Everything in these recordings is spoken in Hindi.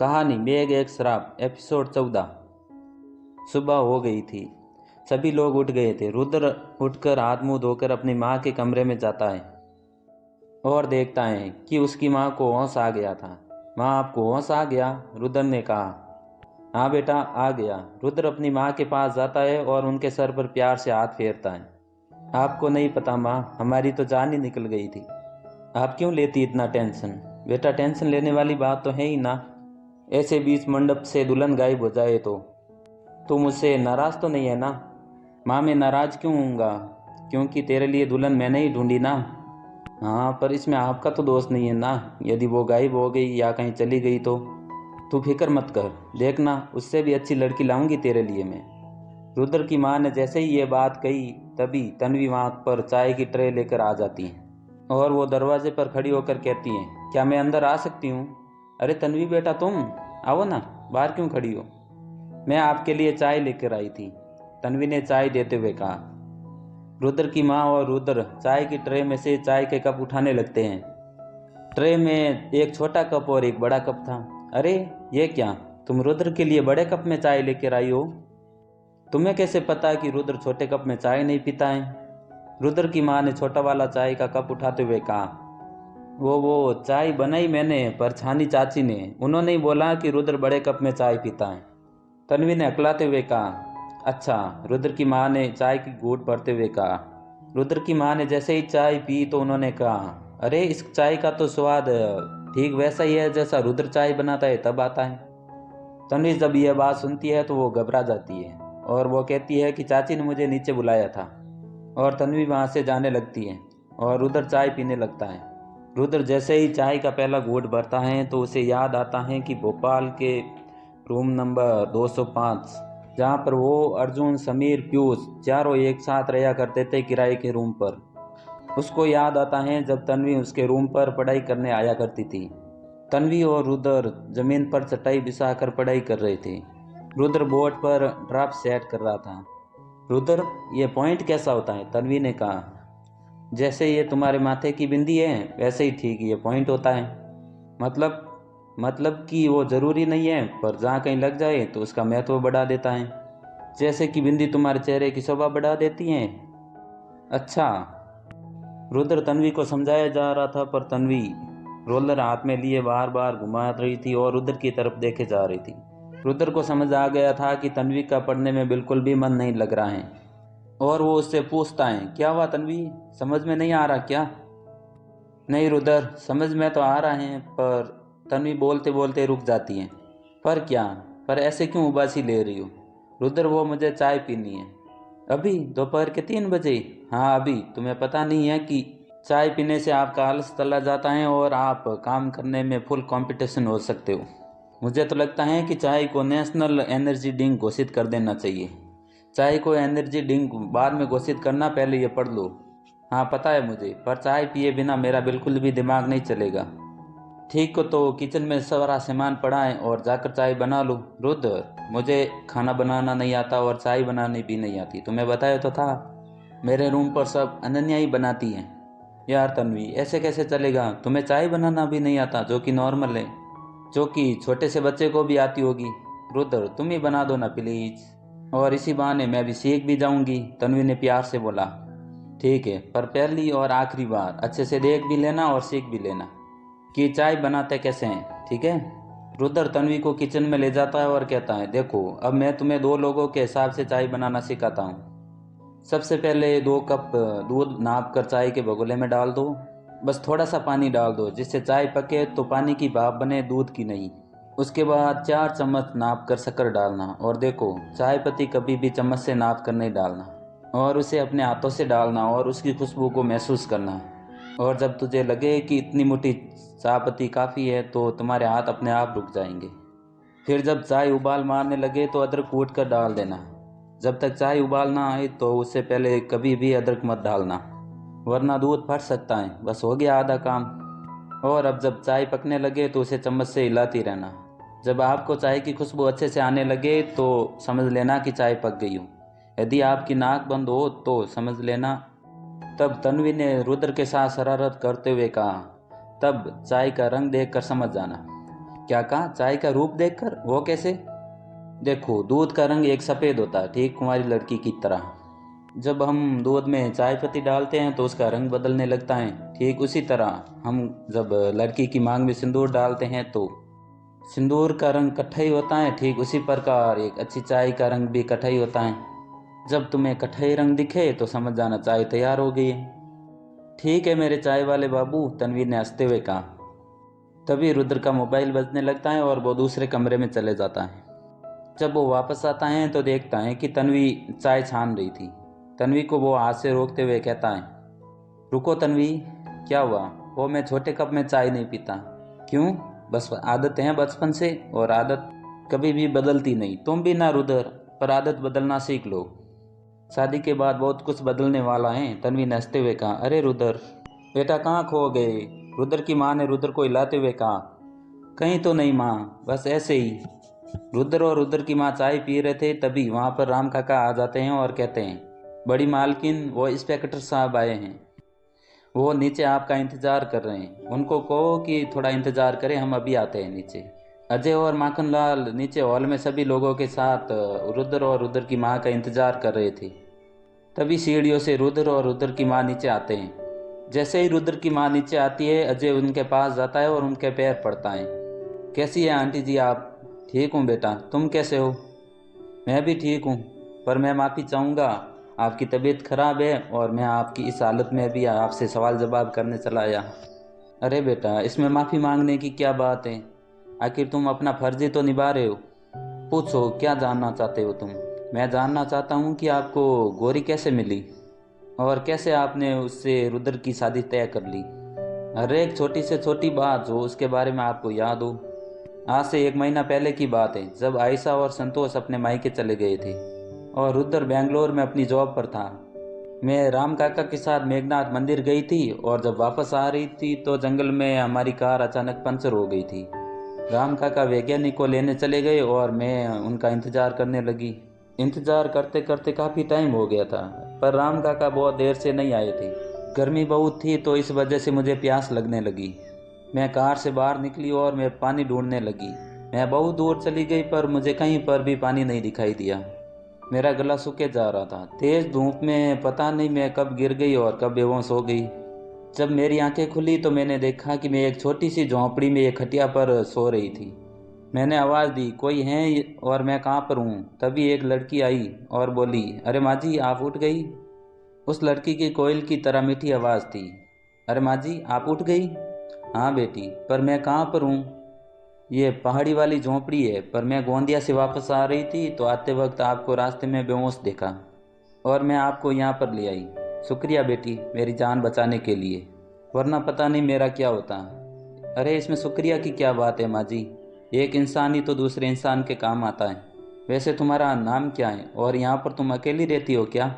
कहानी मेघ एक श्राप एपिसोड 14। सुबह हो गई थी। सभी लोग उठ गए थे। रुद्र उठकर हाथ मुंह धोकर अपनी माँ के कमरे में जाता है और देखता है कि उसकी माँ को होश आ गया था। माँ, आपको होश आ गया? रुद्र ने कहा। हाँ बेटा, आ गया। रुद्र अपनी माँ के पास जाता है और उनके सर पर प्यार से हाथ फेरता है। आपको नहीं पता माँ, हमारी तो जान ही निकल गई थी। आप क्यों लेती इतना टेंशन? बेटा, टेंशन लेने वाली बात तो है ही ना। ऐसे बीच मंडप से दुल्हन गायब हो जाए तो मुझसे नाराज तो नहीं है ना? माँ, मैं नाराज क्यों हूँगा? क्योंकि तेरे लिए दुल्हन मैंने ही ढूंढी ना। हाँ, पर इसमें आपका तो दोष नहीं है ना। यदि वो गायब हो गई या कहीं चली गई तो तू फिक्र मत कर, देखना उससे भी अच्छी लड़की लाऊंगी तेरे लिए मैं। रुद्र की माँ ने जैसे ही ये बात कही तभी तन्वी वहाँ पर चाय की ट्रे लेकर आ जाती है और वो दरवाजे पर खड़ी होकर कहती हैं, क्या मैं अंदर आ सकती हूँ? अरे तन्वी बेटा, तुम आओ ना, बाहर क्यों खड़ी हो? मैं आपके लिए चाय लेकर आई थी, तन्वी ने चाय देते हुए कहा। रुद्र की माँ और रुद्र चाय की ट्रे में से चाय के कप उठाने लगते हैं। ट्रे में एक छोटा कप और एक बड़ा कप था। अरे ये क्या, तुम रुद्र के लिए बड़े कप में चाय लेकर आई हो? तुम्हें कैसे पता कि रुद्र छोटे कप में चाय नहीं पीता है? रुद्र की माँ ने छोटा वाला चाय का कप उठाते हुए कहा। वो चाय बनाई मैंने, पर छानी चाची ने, उन्होंने ही बोला कि रुद्र बड़े कप में चाय पीता है, तन्वी ने अकलाते हुए कहा। अच्छा, रुद्र की माँ ने चाय की घूंट भरते हुए कहा। रुद्र की माँ ने जैसे ही चाय पी तो उन्होंने कहा, अरे इस चाय का तो स्वाद ठीक वैसा ही है जैसा रुद्र चाय बनाता है तब आता है। तन्वी जब यह बात सुनती है तो वो घबरा जाती है और वो कहती है कि चाची ने मुझे नीचे बुलाया था। और तन्वी वहाँ से जाने लगती है और रुद्र चाय पीने लगता है। रुद्र जैसे ही चाय का पहला घूंट भरता है तो उसे याद आता है कि भोपाल के रूम नंबर 205, जहाँ पर वो, अर्जुन, समीर, पीयूष चारों एक साथ रहा करते थे किराए के रूम पर। उसको याद आता है जब तन्वी उसके रूम पर पढ़ाई करने आया करती थी। तन्वी और रुद्र जमीन पर चटाई बिछाकर पढ़ाई कर रहे थे। रुद्र बोर्ड पर ड्राफ्ट सेट कर रहा था। रुद्र, ये पॉइंट कैसा होता है? तन्वी ने कहा। जैसे ये तुम्हारे माथे की बिंदी है वैसे ही ठीक ये पॉइंट होता है। मतलब कि वो ज़रूरी नहीं है, पर जहाँ कहीं लग जाए तो उसका महत्व बढ़ा देता है। जैसे कि बिंदी तुम्हारे चेहरे की शोभा बढ़ा देती है। अच्छा, रुद्र तन्वी को समझाया जा रहा था, पर तन्वी रोलर हाथ में लिए बार बार घुमा रही थी और रुद्र की तरफ देखे जा रही थी। रुद्र को समझ आ गया था कि तन्वी का पढ़ने में बिल्कुल भी मन नहीं लग रहा है और वो उससे पूछता है, क्या हुआ तन्वी, समझ में नहीं आ रहा क्या? नहीं रुद्र, समझ में तो आ रहा है, पर तन्वी बोलते बोलते रुक जाती है। पर क्या? पर ऐसे क्यों उबासी ले रही हो? रुद्र, वो मुझे चाय पीनी है। अभी दोपहर के 3 बजे? हाँ अभी। तुम्हें पता नहीं है कि चाय पीने से आपका आलस चला जाता है और आप काम करने में फुल कंपटीशन हो सकते हो। मुझे तो लगता है कि चाय को नेशनल एनर्जी ड्रिंक घोषित कर देना चाहिए। चाय को एनर्जी ड्रिंक बाद में घोषित करना, पहले ये पढ़ लो। हाँ पता है मुझे, पर चाय पिए बिना मेरा बिल्कुल भी दिमाग नहीं चलेगा। ठीक हो तो किचन में सारा सामान पड़ा है और जाकर चाय बना लो। रुद्र, मुझे खाना बनाना नहीं आता और चाय बनानी भी नहीं आती, तुम्हें बताया तो था। मेरे रूम पर सब अनन्या ही बनाती हैं। यार तन्वी, ऐसे कैसे चलेगा? तुम्हें चाय बनाना भी नहीं आता, जो कि नॉर्मल है, जो कि छोटे से बच्चे को भी आती होगी। रुद्र, तुम ही बना दो ना प्लीज, और इसी बहाने मैं भी सीख भी जाऊंगी, तन्वी ने प्यार से बोला। ठीक है, पर पहली और आखिरी बार अच्छे से देख भी लेना और सीख भी लेना कि चाय बनाते कैसे हैं, ठीक है? रुद्र तन्वी को किचन में ले जाता है और कहता है, देखो अब मैं तुम्हें 2 लोगों के हिसाब से चाय बनाना सिखाता हूँ। सबसे पहले 2 कप दूध नाप कर चाय के भगोले में डाल दो। बस थोड़ा सा पानी डाल दो जिससे चाय पके तो पानी की भाप बने, दूध की नहीं। उसके बाद 4 चम्मच नाप कर शक्कर डालना, और देखो चाय पत्ती कभी भी चम्मच से नाप कर नहीं डालना, और उसे अपने हाथों से डालना और उसकी खुशबू को महसूस करना। और जब तुझे लगे कि इतनी मोटी चाय पत्ती काफ़ी है तो तुम्हारे हाथ अपने आप रुक जाएंगे। फिर जब चाय उबाल मारने लगे तो अदरक कूट कर डाल देना। जब तक चाय उबाल ना आए तो उससे पहले कभी भी अदरक मत डालना, वरना दूध फट सकता है। बस हो गया आधा काम। और अब जब चाय पकने लगे तो उसे चम्मच से हिलाती रहना। जब आपको चाय की खुशबू अच्छे से आने लगे तो समझ लेना कि चाय पक गई हो। यदि आपकी नाक बंद हो तो समझ लेना। तब तन्वी ने रुद्र के साथ शरारत करते हुए कहा, तब चाय का रंग देखकर समझ जाना। क्या कहा? चाय का रूप देखकर? वो कैसे? देखो, दूध का रंग एक सफ़ेद होता है, ठीक कुंवारी लड़की की तरह। जब हम दूध में चाय पत्ती डालते हैं तो उसका रंग बदलने लगता है। ठीक उसी तरह हम जब लड़की की मांग में सिंदूर डालते हैं तो सिंदूर का रंग कत्थई होता है। ठीक उसी प्रकार एक अच्छी चाय का रंग भी कत्थई होता है। जब तुम्हें कत्थई रंग दिखे तो समझ जाना चाय तैयार हो गई है। ठीक है मेरे चाय वाले बाबू, तनवीर ने हंसते हुए कहा। तभी रुद्र का मोबाइल बजने लगता है और वो दूसरे कमरे में चले जाता है। जब वो वापस आता है तो देखता है कि तन्वी चाय छान रही थी। तन्वी को वो हाथ से रोकते हुए कहता है, रुको तन्वी, क्या हुआ? वो मैं छोटे कप में चाय नहीं पीता। क्यों? बस आदत है बचपन से, और आदत कभी भी बदलती नहीं। तुम भी ना रुद्र, पर आदत बदलना सीख लो। शादी के बाद बहुत कुछ बदलने वाला है, तन्वी ने हंसते हुए कहा। अरे रुद्र बेटा, कहाँ खो गए? रुद्र की माँ ने रुद्र को हिलाते हुए कहा। कहीं तो नहीं माँ, बस ऐसे ही। रुद्र और रुद्र की माँ चाय पी रहे थे, तभी वहाँ पर राम काका आ जाते हैं और कहते हैं, बड़ी मालकिन, वो इंस्पेक्टर साहब आए हैं। वो नीचे आपका इंतज़ार कर रहे हैं। उनको कहो कि थोड़ा इंतज़ार करें, हम अभी आते हैं नीचे। अजय और माखनलाल नीचे हॉल में सभी लोगों के साथ रुद्र और रुद्र की माँ का इंतज़ार कर रहे थे। तभी सीढ़ियों से रुद्र और रुद्र की माँ नीचे आते हैं। जैसे ही रुद्र की माँ नीचे आती है, अजय उनके पास जाता है और उनके पैर पड़ता है। कैसी है आंटी जी आप? ठीक हूँ बेटा, तुम कैसे हो? मैं भी ठीक हूँ, पर मैं माफ़ी चाहूँगा, आपकी तबीयत खराब है और मैं आपकी इस हालत में भी आपसे सवाल जवाब करने चला आया। अरे बेटा, इसमें माफ़ी मांगने की क्या बात है? आखिर तुम अपना फर्ज ही तो निभा रहे हो। पूछो, क्या जानना चाहते हो तुम? मैं जानना चाहता हूँ कि आपको गौरी कैसे मिली और कैसे आपने उससे रुद्र की शादी तय कर ली। हर एक छोटी से छोटी बात जो उसके बारे में आपको याद हो। आज से 1 महीना पहले की बात है, जब आयशा और संतोष अपने मायके चले गए थे और रुद्र बेंगलोर में अपनी जॉब पर था। मैं राम काका के साथ मेघनाथ मंदिर गई थी और जब वापस आ रही थी तो जंगल में हमारी कार अचानक पंचर हो गई थी। राम काका वैज्ञानिक को लेने चले गए और मैं उनका इंतज़ार करने लगी। इंतज़ार करते करते काफ़ी टाइम हो गया था, पर राम काका बहुत देर से नहीं आए थे। गर्मी बहुत थी तो इस वजह से मुझे प्यास लगने लगी। मैं कार से बाहर निकली और मैं पानी ढूंढने लगी। मैं बहुत दूर चली गई पर मुझे कहीं पर भी पानी नहीं दिखाई दिया। मेरा गला सूखे जा रहा था। तेज़ धूप में पता नहीं मैं कब गिर गई और कब बेहोश हो गई। जब मेरी आंखें खुली तो मैंने देखा कि मैं एक छोटी सी झोंपड़ी में एक खटिया पर सो रही थी। मैंने आवाज़ दी, कोई है? और मैं कहाँ पर हूँ? तभी एक लड़की आई और बोली, अरे माँ जी, आप उठ गई? उस लड़की की कोयल की तरह मीठी आवाज़ थी। अरे माँ जी, आप उठ गई? हाँ बेटी, पर मैं कहाँ पर हूँ? ये पहाड़ी वाली झोंपड़ी है, पर मैं गोंदिया से वापस आ रही थी तो आते वक्त आपको रास्ते में बेहोश देखा और मैं आपको यहाँ पर ले आई। शुक्रिया बेटी, मेरी जान बचाने के लिए, वरना पता नहीं मेरा क्या होता। अरे इसमें शुक्रिया की क्या बात है माँ जी, एक इंसान ही तो दूसरे इंसान के काम आता है। वैसे तुम्हारा नाम क्या है और यहाँ पर तुम अकेली रहती हो क्या?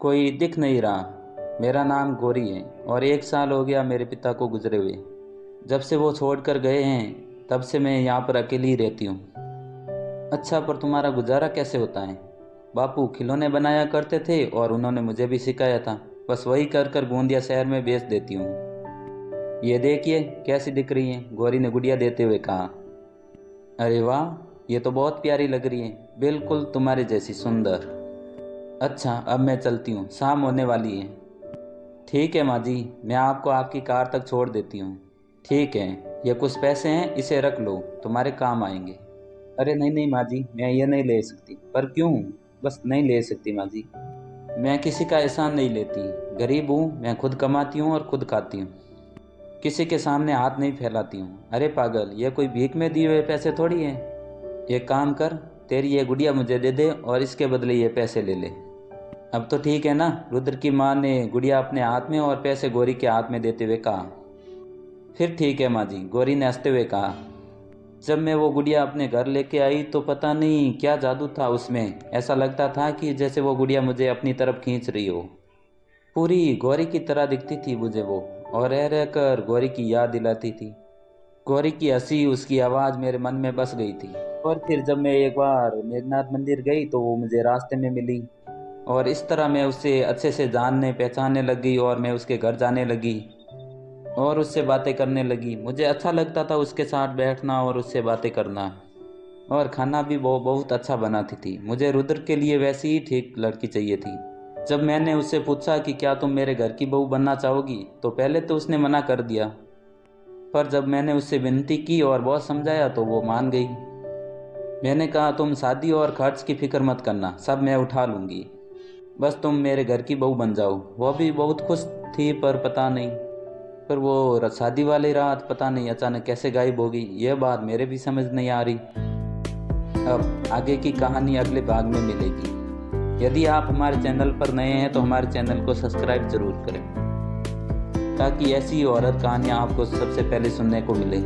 कोई दिख नहीं रहा। मेरा नाम गौरी है और 1 साल हो गया मेरे पिता को गुजरे हुए। जब से वो छोड़कर गए हैं तब से मैं यहाँ पर अकेली ही रहती हूँ। अच्छा, पर तुम्हारा गुजारा कैसे होता है? बापू खिलौने बनाया करते थे और उन्होंने मुझे भी सिखाया था, बस वही कर कर गोंदिया शहर में बेच देती हूँ। ये देखिए कैसी दिख रही है, गौरी ने गुड़िया देते हुए कहा। अरे वाह, ये तो बहुत प्यारी लग रही है, बिल्कुल तुम्हारे जैसी सुंदर। अच्छा, अब मैं चलती हूँ, शाम होने वाली है। ठीक है माँ जी, मैं आपको आपकी कार तक छोड़ देती हूँ। ठीक है, ये कुछ पैसे हैं, इसे रख लो, तुम्हारे काम आएंगे। अरे नहीं नहीं माँ जी, मैं ये नहीं ले सकती। पर क्यों? बस नहीं ले सकती माँ जी। मैं किसी का एहसान नहीं लेती। गरीब हूँ, मैं खुद कमाती हूँ और खुद खाती हूँ, किसी के सामने हाथ नहीं फैलाती हूँ। अरे पागल, ये कोई भीख में दिए हुए पैसे थोड़ी हैं। एक काम कर, तेरी ये गुड़िया मुझे दे दे और इसके बदले ये पैसे ले ले। अब तो ठीक है ना? रुद्र की माँ ने गुड़िया अपने हाथ में और पैसे गौरी के हाथ में देते हुए कहा। फिर ठीक है माँ जी, गौरी ने हंसते हुए कहा। जब मैं वो गुड़िया अपने घर लेके आई तो पता नहीं क्या जादू था उसमें। ऐसा लगता था कि जैसे वो गुड़िया मुझे अपनी तरफ खींच रही हो। पूरी गौरी की तरह दिखती थी मुझे वो, और रह रह कर गौरी की याद दिलाती थी। गौरी की हंसी, उसकी आवाज़ मेरे मन में बस गई थी। और फिर जब मैं एक बार मेघनाथ मंदिर गई तो वो मुझे रास्ते में मिली और इस तरह मैं उससे अच्छे से जानने पहचानने लग गई और मैं उसके घर जाने लगी। और उससे बातें करने लगी। मुझे अच्छा लगता था उसके साथ बैठना और उससे बातें करना, और खाना भी वो बहुत अच्छा बनाती थी। मुझे रुद्र के लिए वैसी ही ठीक लड़की चाहिए थी। जब मैंने उससे पूछा कि क्या तुम मेरे घर की बहू बनना चाहोगी, तो पहले तो उसने मना कर दिया, पर जब मैंने उससे विनती की और बहुत समझाया तो वो मान गई। मैंने कहा, तुम शादी और खर्च की फिक्र मत करना, सब मैं उठा लूँगी, बस तुम मेरे घर की बहू बन जाओ। वो भी बहुत खुश थी, पर पता नहीं, पर वो शादी वाली रात पता नहीं अचानक कैसे गायब हो गई। यह बात मेरे भी समझ नहीं आ रही। अब आगे की कहानी अगले भाग में मिलेगी। यदि आप हमारे चैनल पर नए हैं तो हमारे चैनल को सब्सक्राइब जरूर करें, ताकि ऐसी हॉरर कहानियाँ आपको सबसे पहले सुनने को मिले।